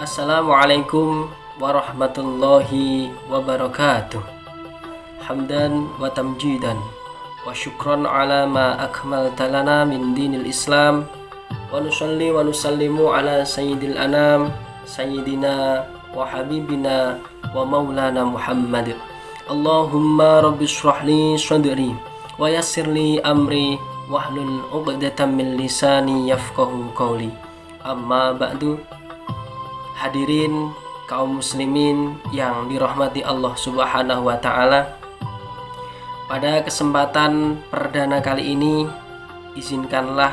Assalamualaikum warahmatullahi wabarakatuh. Hamdan wa tamjidan wa syukran ala ma akmalta lana min dinil Islam, wa nusalli wa nusallimu ala sayyidil anam sayyidina wa habibina wa maulana Muhammad. Allahumma rabbi shrahli sadri wa yassirli amri wahlul 'uqdatam min lisani yafqahu qawli. Amma ba'du. Hadirin kaum muslimin yang dirahmati Allah Subhanahu wa taala. Pada kesempatan perdana kali ini, izinkanlah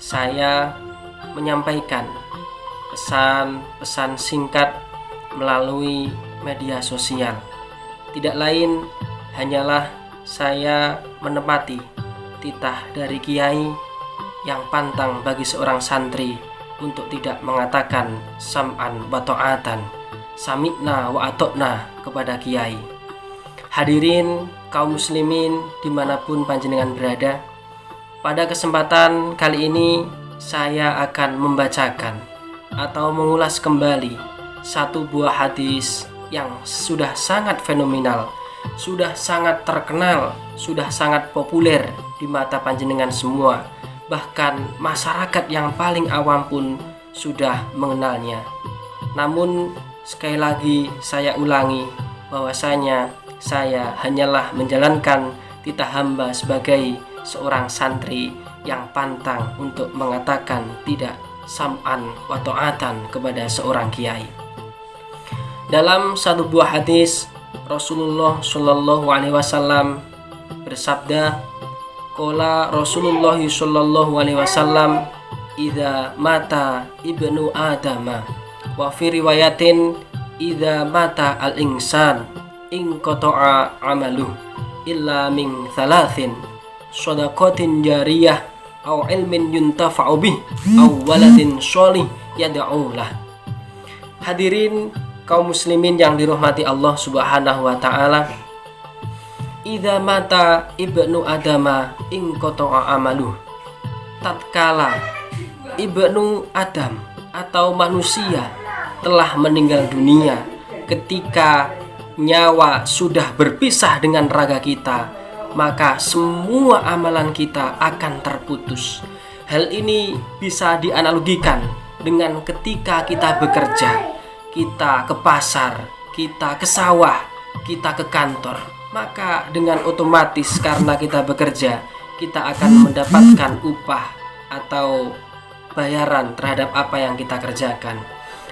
saya menyampaikan pesan-pesan singkat melalui media sosial. Tidak lain hanyalah saya menepati titah dari kiai yang pantang bagi seorang santri untuk tidak mengatakan sam'an wa ta'atan, sami'na wa atokna kepada kiai. Hadirin kaum muslimin dimanapun panjenengan berada, pada kesempatan kali ini saya akan membacakan atau mengulas kembali satu buah hadis yang sudah sangat fenomenal, sudah sangat terkenal, sudah sangat populer di mata panjenengan semua. Bahkan masyarakat yang paling awam pun sudah mengenalnya. Namun sekali lagi saya ulangi bahwasanya saya hanyalah menjalankan titah hamba sebagai seorang santri yang pantang untuk mengatakan tidak sam'an wa ta'atan kepada seorang kiai. Dalam satu buah hadis, Rasulullah Shallallahu Alaihi Wasallam bersabda, qala Rasulullah Shallallahu Alaihi Wasallam, idza mata ibnu adama, wa fi riwayatin idza mata al insan in qata'a amaluh illa min thalathin, shadaqatin jariyah aw ilmin yuntafa'u bih aw waladin sholih yad'u lah. Hadirin kaum muslimin yang dirahmati Allah Subhanahu wa taala, idza mata ibnu adama in qata'a amaluh, tatkala ibnu Adam atau manusia telah meninggal dunia, ketika nyawa sudah berpisah dengan raga kita, maka semua amalan kita akan terputus. Hal ini bisa dianalogikan dengan ketika kita bekerja, kita ke pasar, kita ke sawah, kita ke kantor. Maka dengan otomatis karena kita bekerja, kita akan mendapatkan upah atau bayaran terhadap apa yang kita kerjakan.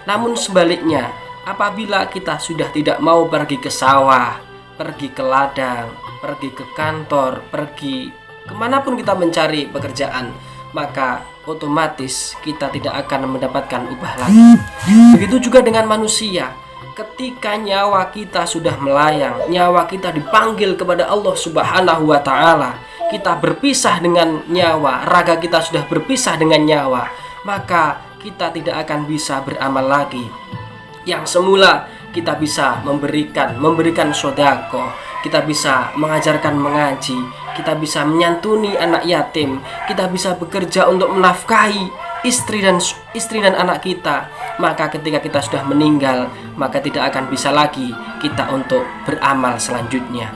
Namun sebaliknya, apabila kita sudah tidak mau pergi ke sawah, pergi ke ladang, pergi ke kantor, pergi kemanapun kita mencari pekerjaan, maka otomatis kita tidak akan mendapatkan upah lagi. Begitu juga dengan manusia. Ketika nyawa kita sudah melayang, nyawa kita dipanggil kepada Allah Subhanahu wa taala, kita berpisah dengan nyawa, raga kita sudah berpisah dengan nyawa, maka kita tidak akan bisa beramal lagi. Yang semula kita bisa memberikan sedekah, kita bisa mengajarkan mengaji, kita bisa menyantuni anak yatim, kita bisa bekerja untuk menafkahi istri dan anak kita. Maka ketika kita sudah meninggal, maka tidak akan bisa lagi kita untuk beramal selanjutnya.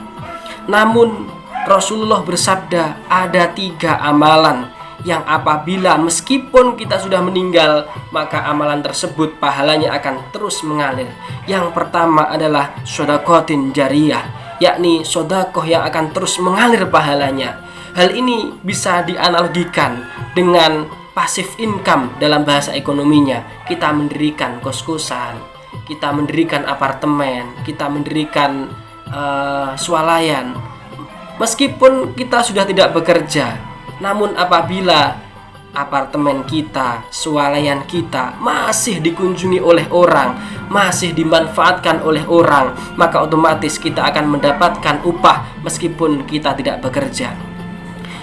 Namun Rasulullah bersabda, ada 3 amalan yang apabila meskipun kita sudah meninggal, maka amalan tersebut pahalanya akan terus mengalir. Yang pertama adalah shadaqatin jariyah, yakni sedekah yang akan terus mengalir pahalanya. Hal ini bisa dianalogikan dengan passive income dalam bahasa ekonominya. Kita mendirikan kos-kosan, kita mendirikan apartemen, kita mendirikan swalayan. Meskipun kita sudah tidak bekerja, namun apabila apartemen kita, swalayan kita masih dikunjungi oleh orang, masih dimanfaatkan oleh orang, maka otomatis kita akan mendapatkan upah meskipun kita tidak bekerja.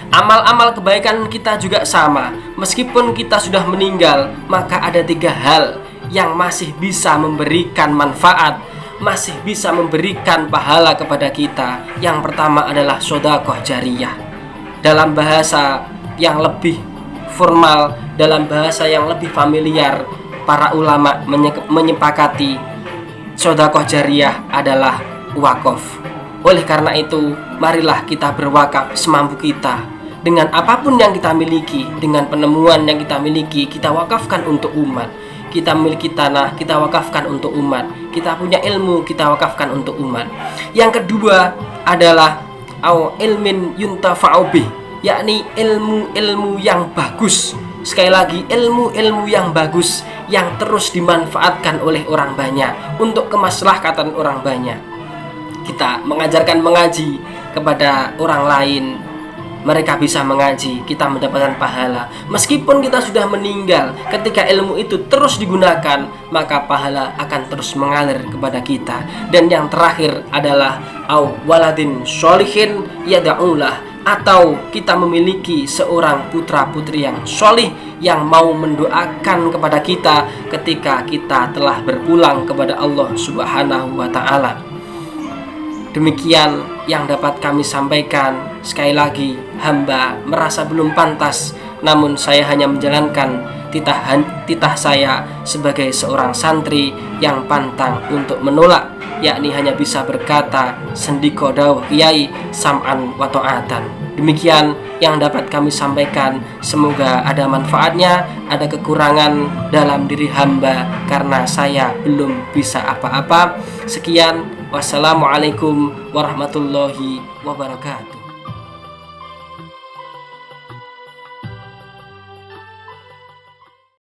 Amal-amal kebaikan kita juga sama. Meskipun kita sudah meninggal, maka ada 3 hal yang masih bisa memberikan manfaat, masih bisa memberikan pahala kepada kita. Yang pertama adalah sedekah jariyah. Dalam bahasa yang lebih formal, dalam bahasa yang lebih familiar, para ulama menyepakati sedekah jariyah adalah wakaf. Oleh karena itu, marilah kita berwakaf semampu kita. Dengan apapun yang kita miliki, dengan penemuan yang kita miliki, kita wakafkan untuk umat. Kita memiliki tanah, kita wakafkan untuk umat. Kita punya ilmu, kita wakafkan untuk umat. Yang kedua adalah ilmin yuntafa'u bih, yakni ilmu-ilmu yang bagus. Sekali lagi, ilmu-ilmu yang bagus yang terus dimanfaatkan oleh orang banyak untuk kemaslahatan orang banyak. Kita mengajarkan mengaji kepada orang lain, mereka bisa mengaji, kita mendapatkan pahala. Meskipun kita sudah meninggal, ketika ilmu itu terus digunakan, maka pahala akan terus mengalir kepada kita. Dan yang terakhir adalah waladin sholihin yada'ulah, atau kita memiliki seorang putra putri yang sholih yang mau mendoakan kepada kita ketika kita telah berpulang kepada Allah Subhanahu wa ta'ala. Demikian yang dapat kami sampaikan. Sekali lagi, hamba merasa belum pantas, namun saya hanya menjalankan titah saya sebagai seorang santri yang pantang untuk menolak, yakni hanya bisa berkata sendiko dawuh kiai sam'an wa ta'atan. Demikian yang dapat kami sampaikan. Semoga ada manfaatnya, ada kekurangan dalam diri hamba karena saya belum bisa apa-apa. Sekian, wassalamualaikum warahmatullahi wabarakatuh.